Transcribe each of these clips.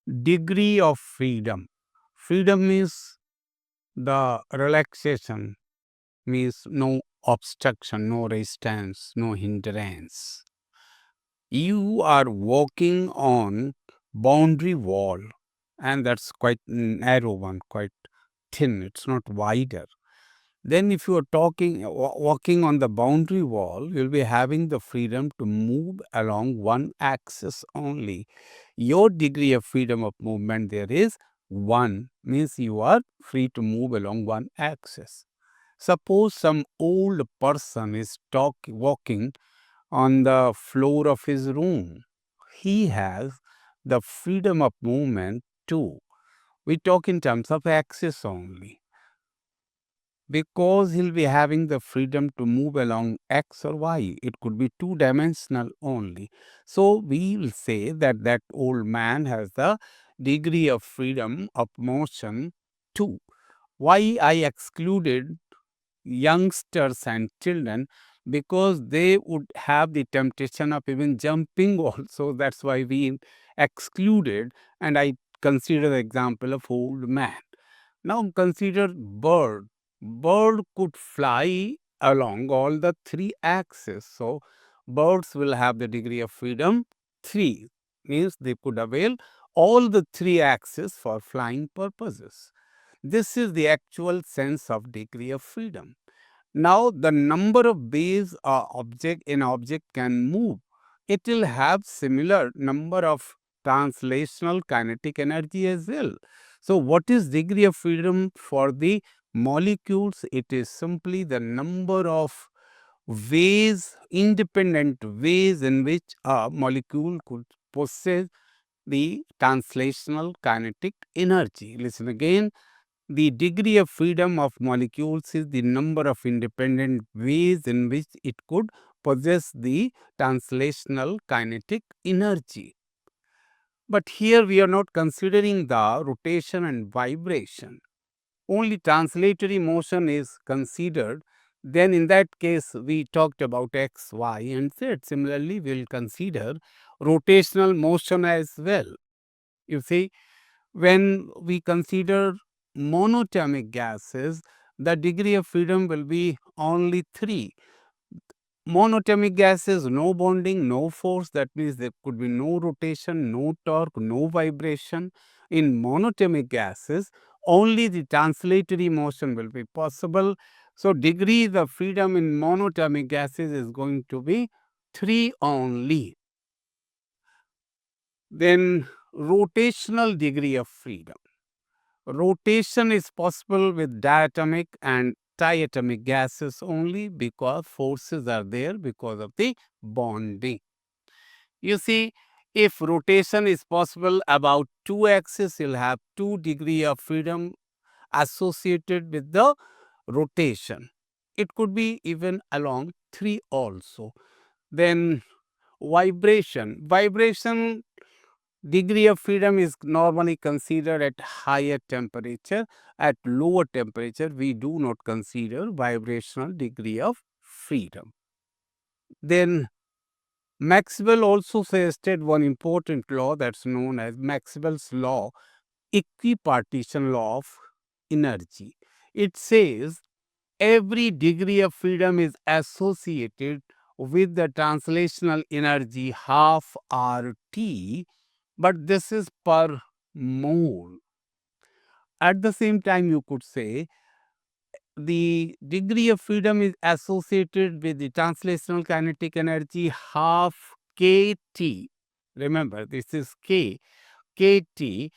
Degree of freedom. Freedom means the relaxation, means no obstruction, no resistance, no hindrance. You are walking on boundary wall, and that's quite narrow one, quite thin. It's not wider. Then, if you are walking on the boundary wall, you'll be having the freedom to move along one axis only. Your degree of freedom of movement there is one, means you are free to move along one axis. Suppose some old person is walking on the floor of his room. He has the freedom of movement too. We talk in terms of axis only because he'll be having the freedom to move along x or y. It could be two-dimensional only. So we will say that that old man has the degree of freedom of motion too. Why I excluded youngsters and children? Because they would have the temptation of even jumping also. That's why we excluded, and I consider the example of old man. Now consider bird. Bird could fly along all the three axes. So birds will have the degree of freedom 3, means they could avail all the three axes for flying purposes. This is the actual sense of degree of freedom. Now the number of ways an object can move, it will have similar number of translational kinetic energy as well. So what is degree of freedom for the molecules? It is simply the number of ways, independent ways in which a molecule could possess the translational kinetic energy. Listen again. The degree of freedom of molecules is the number of independent ways in which it could possess the translational kinetic energy. But here we are not considering the rotation and vibration. Only translatory motion is considered. Then in that case, we talked about x, y, and z. Similarly, we will consider rotational motion as well. You see, when we consider monatomic gases, the degree of freedom will be only 3. Monatomic gases, no bonding, no force. That means there could be no rotation, no torque, no vibration. In monatomic gases, only the translatory motion will be possible. So, degree of freedom in monatomic gases is going to be 3 only. Then, rotational degree of freedom. Rotation is possible with diatomic and triatomic gases only because forces are there because of the bonding. You see, if rotation is possible about 2 axes, you'll have 2 degree of freedom associated with the rotation. It could be even along 3 also. Then vibration. Vibration degree of freedom is normally considered at higher temperature. At lower temperature, we do not consider vibrational degree of freedom. Then Maxwell also suggested one important law that's known as Maxwell's law, equipartition law of energy. It says every degree of freedom is associated with the translational energy half RT, but this is per mole. At the same time, you could say the degree of freedom is associated with the translational kinetic energy half kT. Remember, this is kT,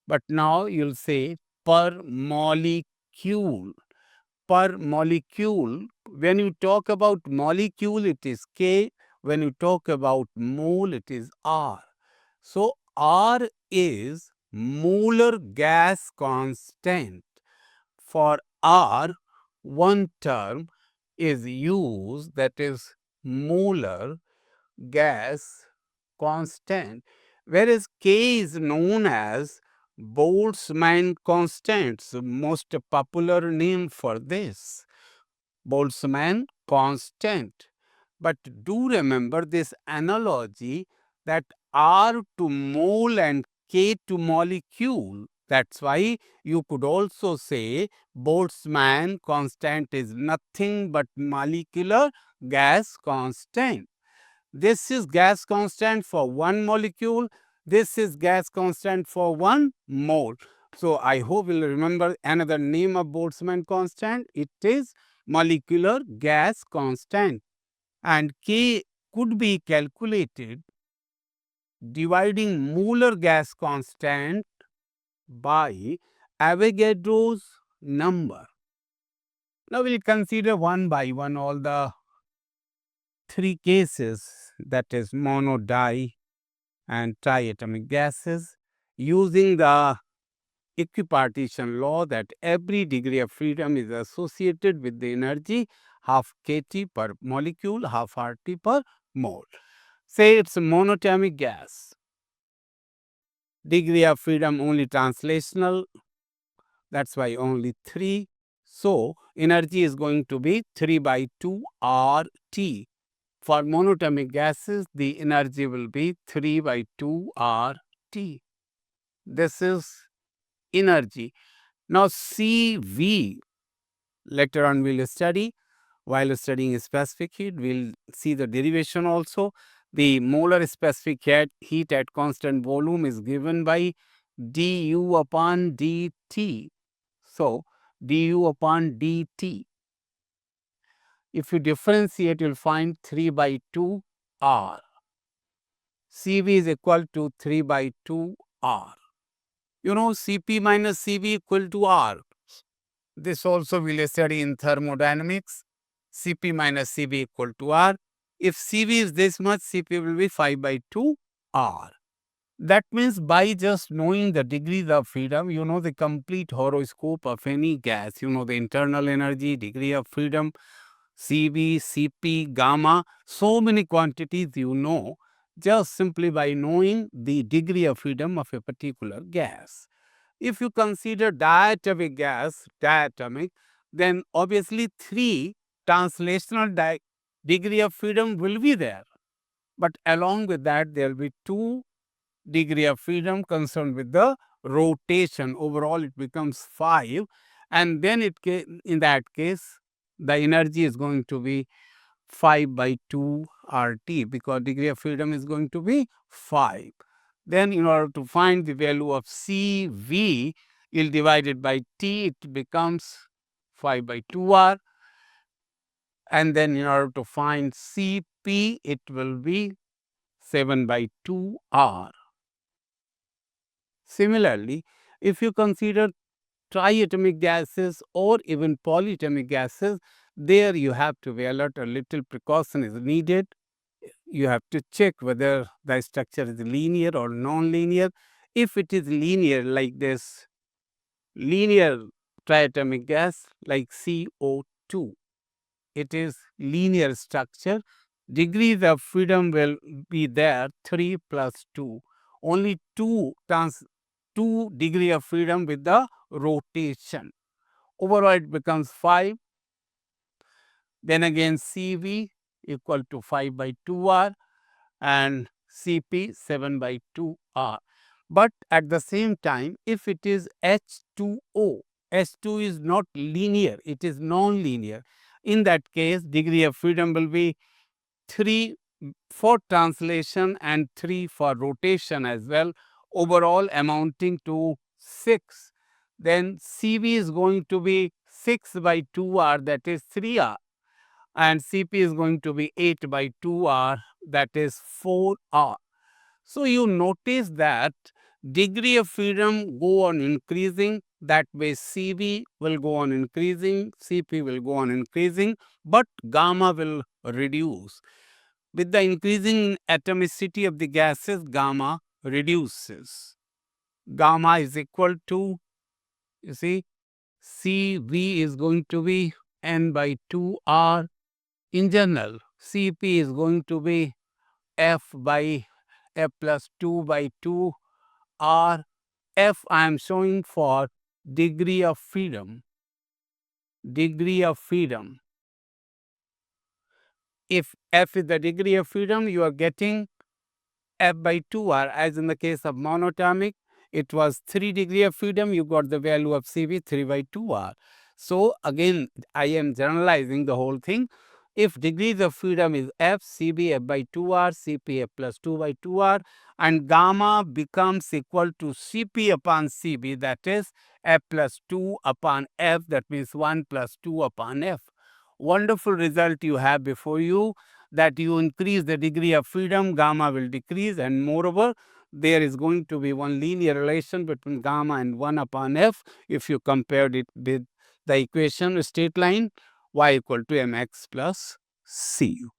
but now you'll say per molecule. Per molecule, when you talk about molecule, it is K. When you talk about mole, it is R. So, R is molar gas constant. For R, one term is used, that is molar gas constant, whereas K is known as Boltzmann constant. So most popular name for this, Boltzmann constant. But do remember this analogy that R to mole and K to molecule. That's why you could also say Boltzmann constant is nothing but molecular gas constant. This is gas constant for one molecule. This is gas constant for 1 mole. So I hope you'll remember another name of Boltzmann constant. It is molecular gas constant. And K could be calculated dividing molar gas constant by Avogadro's number. Now we'll consider one by one all the three cases, that is mono, di, and triatomic gases, using the equipartition law that every degree of freedom is associated with the energy half kT per molecule, half RT per mole. Say it's a monatomic gas. Degree of freedom only translational, that's why only 3. So, energy is going to be 3 by 2 RT. For monatomic gases, the energy will be 3 by 2 RT. This is energy. Now, CV, later on we'll study. While studying specific heat, we'll see the derivation also. The molar specific heat at constant volume is given by du upon dt. So, du upon dt. If you differentiate, you'll find 3 by 2 R. Cv is equal to 3 by 2 R. You know, Cp minus Cv equal to R. This also we'll study in thermodynamics. Cp minus Cv equal to R. If Cv is this much, Cp will be 5 by 2 R. That means by just knowing the degrees of freedom, you know the complete horoscope of any gas. You know the internal energy, degree of freedom, Cv, Cp, gamma, so many quantities you know just simply by knowing the degree of freedom of a particular gas. If you consider diatomic gas, diatomic, then obviously 3 translational degree of freedom will be there. But along with that, there will be 2 degree of freedom concerned with the rotation. Overall, it becomes 5. And then in that case, the energy is going to be 5 by 2 RT, because degree of freedom is going to be 5. Then in order to find the value of Cv, you'll divide it by T, it becomes 5 by 2 R. And then in order to find Cp, it will be 7 by 2 R. Similarly, if you consider triatomic gases or even polyatomic gases, there you have to be alert, a little precaution is needed. You have to check whether the structure is linear or non-linear. If it is linear like this, linear triatomic gas like CO2, it is linear structure. Degrees of freedom will be there 3 plus 2. Only 2 degree of freedom with the rotation. Overall, it becomes 5. Then again, Cv equal to 5 by 2R and Cp 7 by 2R. But at the same time, if it is H2O, H2 is not linear, it is non-linear. In that case, degree of freedom will be 3 for translation and 3 for rotation as well, overall amounting to 6. Then Cv is going to be 6 by 2R, that is 3R, and Cp is going to be 8 by 2R, that is 4R. So you notice that degree of freedom go on increasing, that way Cv will go on increasing, Cp will go on increasing, but gamma will reduce. With the increasing atomicity of the gases, gamma reduces. Gamma is equal to, you see, Cv is going to be n by 2R. In general, Cp is going to be F by F plus 2 by 2 R. F I am showing for degree of freedom. Degree of freedom. If F is the degree of freedom, you are getting F by 2R, as in the case of monatomic. it was 3 degree of freedom, you got the value of Cp 3 by 2r. So again, I am generalizing the whole thing. If degrees of freedom is f, Cb f by 2r, Cp f plus 2 by 2r, and gamma becomes equal to Cp upon Cb, that is f plus 2 upon f, that means 1 plus 2 upon f. Wonderful result you have before you, that you increase the degree of freedom, gamma will decrease, and moreover, there is going to be one linear relation between gamma and 1 upon f if you compared it with the equation straight line y equal to mx plus cu.